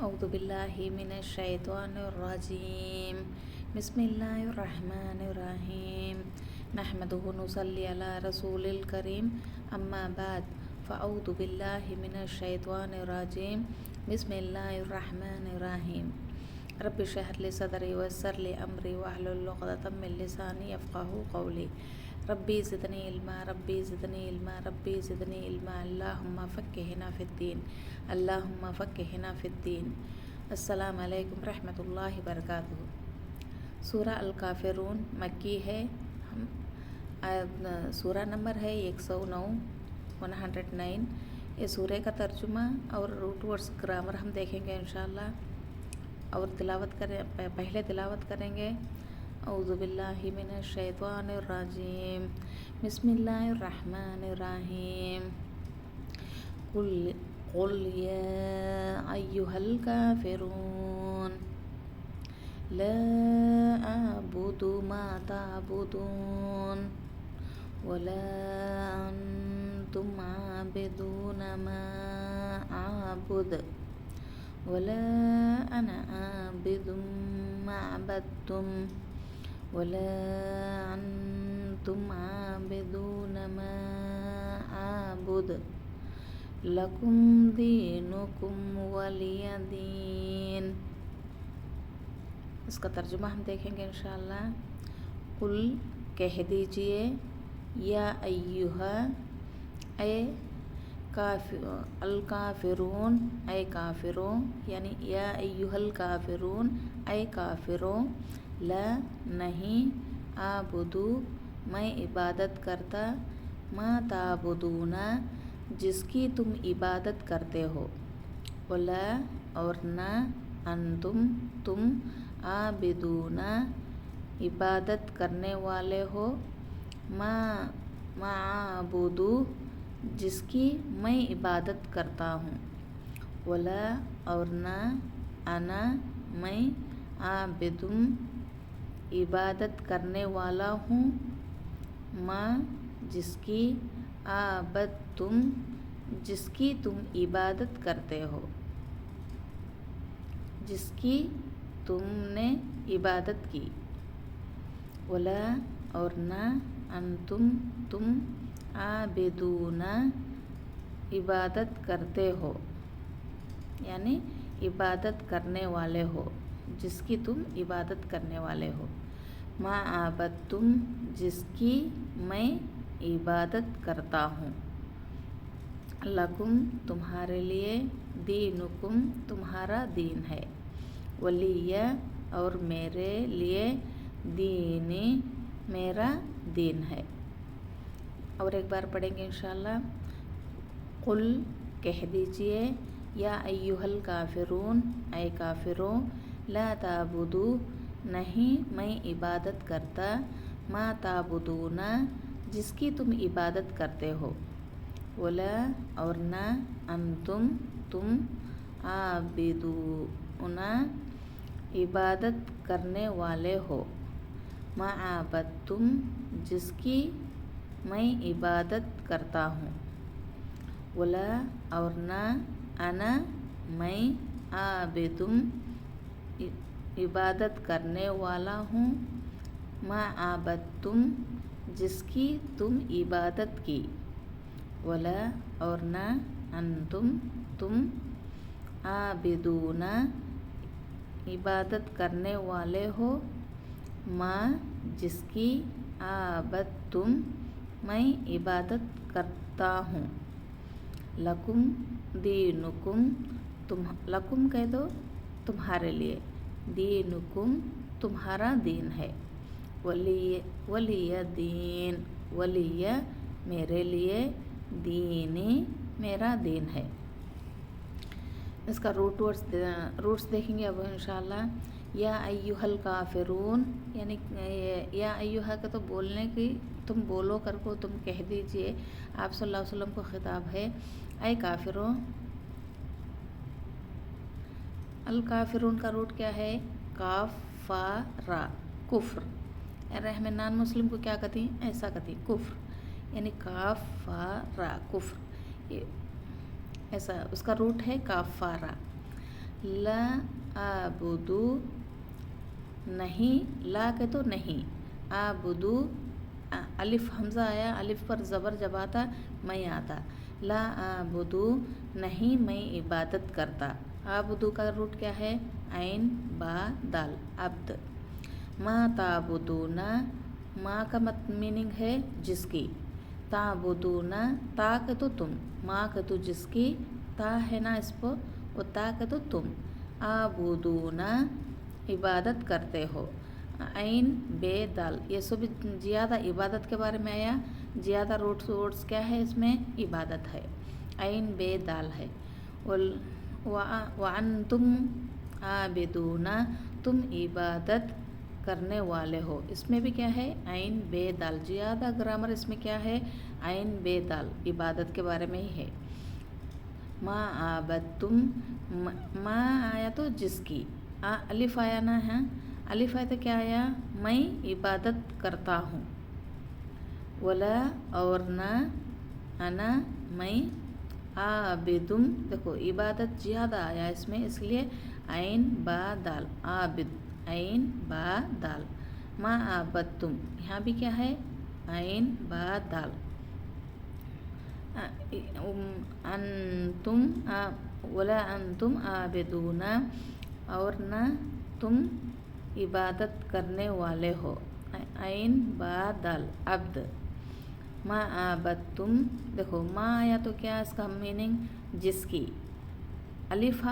اعوذ باللہ من الشیطان الرجیم بسم اللہ الرحمن الرحیم نحمدہ ونصلی علی رسول الکریم اما بعد فاعوذ باللہ من الشیطان الرجیم بسم اللہ الرحمن الرحیم رب اشرح لی صدری ویسر لی امری واحلل عقدۃ من لسانی یفقہوا قولی ربی زدنی علما ربی زدنی علما ربی زدنی علما اللہم فقہنا فی الدین اللہم فقہنا فی الدین۔ السلام علیکم رحمۃ اللہ وبرکاتہ۔ سورہ الکافرون مکی ہے۔ سورہ نمبر ہے 109 109۔ یہ سورہ کا ترجمہ اور روٹ ورڈز گرامر ہم دیکھیں گے انشاءاللہ، اور پہلے تلاوت کریں گے۔ اعوذ باللہ من الشیطان الرجیم بسم اللہ الرحمن الرحیم قل یا ایہا الکافرون لا اعبد ما تعبدون ولا انتم عابدون ما اعبد ولا انا عابد ما عبدتم ولا انتم عابدون ما اعبد لکم دینکم ولی دین۔ اس کا ترجمہ ہم دیکھیں گے انشاءاللہ۔ قل کہہ دیجئے، یا ایہا اے الکافرون اے کافروں، یعنی یا ایہا الکافرون اے کافروں، لا نہیں، اعبدو میں عبادت کرتا، ما تعبدون جس کی تم عبادت کرتے ہو، ولا اور نہ، انتم تم، عابدون عبادت کرنے والے ہو، ما اعبدو جس کی میں عبادت کرتا ہوں، ولا اور نہ، انا میں، عابدم عبادت کرنے والا ہوں، ما جس کی، عبدتم جس کی تم عبادت کرتے ہو، جس کی تم نے عبادت کی، ولا اور نہ، انتم تم، عابدون عبادت کرتے ہو، یعنی عبادت کرنے والے ہو، جس کی تم عبادت کرنے والے ہو، ما عبدتم جس کی میں عبادت کرتا ہوں، لکم تمہارے لیے، دینکم تمہارا دین ہے، ولی اور میرے لیے، دینی میرا دین ہے۔ اور ایک بار پڑھیں گے انشاءاللہ۔ قل کہہ دیجئے، یا ایہا الکافرون اے کافروں، لا تعبدو نہیں میں عبادت کرتا، ما تعبدون جس کی تم عبادت کرتے ہو، ولا اور نہ، انتم تم، عابدون عبادت کرنے والے ہو، ما عبدتم جس کی میں عبادت کرتا ہوں، ولا اور نہ، انا میں، عابدم عبادت کرنے والا ہوں، ما عبدتم جس کی تم عبادت کی، ولا اور نہ، انتم تم، عابدون عبادت کرنے والے ہو، ما جس کی، عبدتم میں عبادت کرتا ہوں، لکم دینکم لکم کہہ دو تمہارے لیے، دینکم تمہارا دین ہے، ولی دین ولی میرے لیے، دینی میرا دین ہے۔ اس کا روٹس دیکھیں گے اب انشاءاللہ۔ یا ایہا الکافرون، یعنی یا ایہا کا تو بولنے کی، تم بولو کر کو تم کہہ دیجئے، آپ صلی اللہ علیہ وسلم کو خطاب ہے، اے کافروں۔ الکافرون کا روٹ کیا ہے؟ کاف فا را، کفر، ہمیں نان مسلم کو کیا کہتی ہیں؟ ایسا کہتی ہیں، کفر، یعنی کاف فا را کفر، ایسا اس کا روٹ ہے کاف فا را۔ لا आबुदु नहीं, ला के तो नहीं, आबुदु अलिफ हमज़ा आया, अलिफ पर ज़बर जब आता मैं आता, ला आबुदु नहीं मैं इबादत करता। आबुदु का रूट क्या है? ऐन बा दाल, अब्द। मा ताबुदूना, माँ का मीनिंग है जिसकी, ताबुदूना ता के तो तुम, माँ के तो जिसकी, ता है ना इस पर, वो ता के तो तुम, आबुदूना इबादत करते हो। ऐन बे दाल, ये सब ज़्यादा इबादत के बारे में आया, ज़्यादा रूट्स क्या है इसमें? इबादत है, ऐन बे दाल है। वअन्तुम आबिदूना, तुम इबादत करने वाले हो, इसमें भी क्या है? ऐन बे दाल। ज़्यादा ग्रामर इसमें क्या है? ऐन बे दाल, इबादत के बारे में ही है। मा आबदतुम, माँ आया तो जिसकी, अलिफ आया ना है, अलिफ आया तो क्या आया? मैं इबादत करता हूँ। वला और ना, अना मैं, आबिदुम, देखो इबादत ज़्यादा आया इसमें, इसलिए ऐन बा दाल, आबिद, ऐन बा दाल। मा आबदतुम, यहाँ भी क्या है? ऐन बा दाल। अंतुम, वला अंतुम आबिदूना, और ना तुम इबादत करने वाले हो, ऐन बा दाल, अब्द। मा आबदतुम, देखो माँ आया तो क्या इसका मीनिंग? जिसकी, अलिफ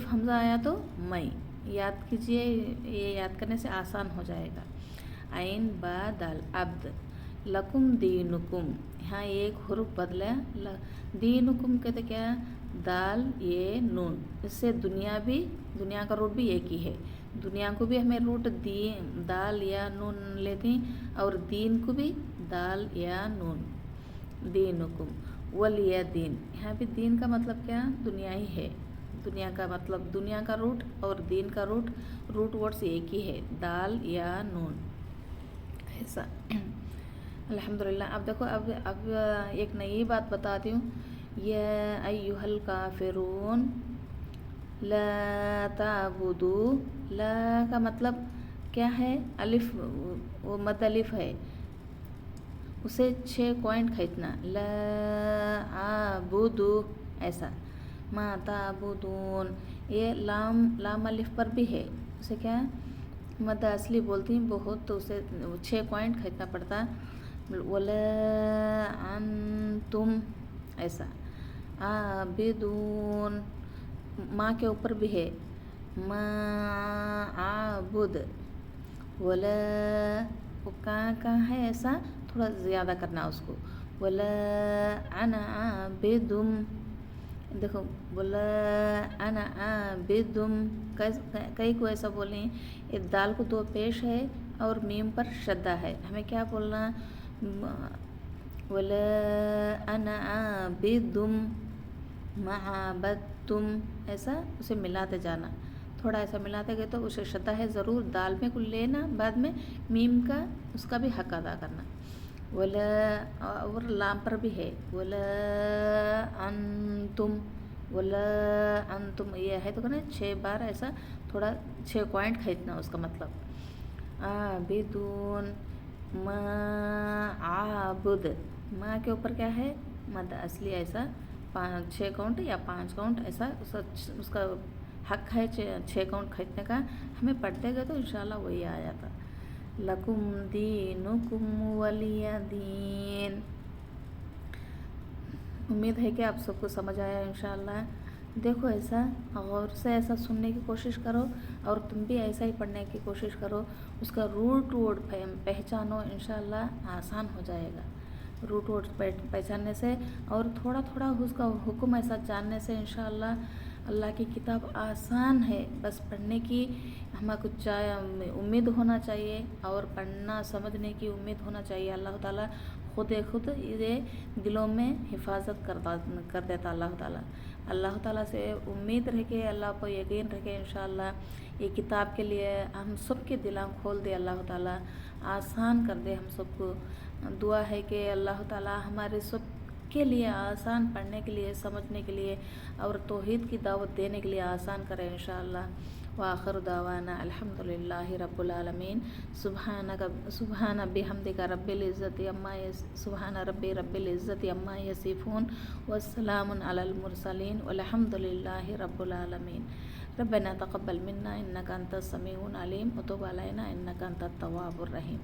हमज़ा आया तो मैं, याद कीजिए, ये याद करने से आसान हो जाएगा। ऐन बा दाल, अब्द। लकुम दीनुकुम, यहाँ एक हुर्फ बदला, दीनुकुम कहते क्या? दाल ये नून, इससे दुनिया का रूट भी एक ही है, दुनिया को भी हमें रूट दाल या नून लेते हैं, और दीन को भी दाल या नून, दीनुकुम। वलिया दीन, यहाँ भी दीन का मतलब क्या? दुनिया ही है, दुनिया का मतलब दुनिया का रूट और दीन का रूट वर्ड्स एक ही है, दाल या नून, ऐसा। अल्हम्दुलिल्लाह। अब देखो, अब एक नई बात बताती हूँ। या अय्युहल काफिरून ला ताबुदू, ला का मतलब क्या है? अलिफ, वो मद अलिफ है, उसे 6 पॉइंट खींचना, ला आबुदू, ऐसा। मा ताबुदून, ये लाम अलिफ पर भी है, उसे क्या मद असली बोलती हैं बहुत, तो उसे 6 पॉइंट खींचना पड़ता। वला अंतुम, ऐसा। आबिदून, माँ के ऊपर भी है, मा आबुद, वला, वो कहाँ है, ऐसा थोड़ा ज़्यादा करना उसको। वला अना आबिदुम, देखो, वला अना आबिदुम, कई को ऐसा बोलें, ये दाल को 2 पेश है और मीम पर शद्दा है, हमें क्या बोलना? वला अना आबिदुम मआबदतुम, ऐसा उसे मिलाते जाना, थोड़ा ऐसा मिलाते गए तो उसे शद्दा है ज़रूर दाल में कुछ लेना, बाद में मीम का उसका भी हक अदा करना। वला, और लाम पर भी है, वला अंतुम, वला अंतुम, ये है तो कहना 6 बार ऐसा, थोड़ा 6 पॉइंट खींचना उसका मतलब। आबिदून, मा आबुद, माँ के ऊपर क्या है? मद असली, ऐसा 6 काउंट या 5 काउंट, ऐसा उसका हक है 6 काउंट खींचने का। हमें पढ़ते गए तो इंशाल्लाह वही आ जाता। लकुम दीनुकुम वलिया दीन। उम्मीद है कि आप सबको समझ आया इंशाल्लाह। देखो, ऐसा गौर से ऐसा सुनने की कोशिश करो, और तुम भी ऐसा ही पढ़ने की कोशिश करो, उसका रूट वर्ड पहचानो, इंशाल्लाह आसान हो जाएगा। रूट वर्ड पहचानने से और थोड़ा थोड़ा उसका हुक्म ऐसा जानने से इंशाल्लाह अल्लाह की किताब आसान है, बस पढ़ने की हमें कुछ उम्मीद होना चाहिए, और पढ़ना समझने की उम्मीद होना चाहिए। अल्लाह ताला खुद ये दिलों में हिफाजत कर देता अल्लाह ताला से उम्मीद रह के, अल्लाह पर यकीन रह के, इंशाल्लाह ये किताब के लिए हम सब के दिलां खोल दे, अल्लाह ताला आसान कर दे हम सबको। दुआ है कि अल्लाह ताला हमारे सब کے لیے آسان، پڑھنے کے لیے، سمجھنے کے لیے اور توحید کی دعوت دینے کے لیے آسان کرے انشاءاللہ۔ وآخر دعوانا الحمدللہ رب العالمین۔ سبحان بحمدک رب العزت سبحان ربی رب العزت عما یصفون والسلام علی المرسلین والحمدللہ رب العالمین۔ ربنا تقبل منا انک انت السمیع العلیم وتب علینا انک انت التواب الرحیم۔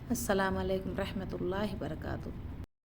السلام علیکم رحمۃ اللہ وبرکاتہ۔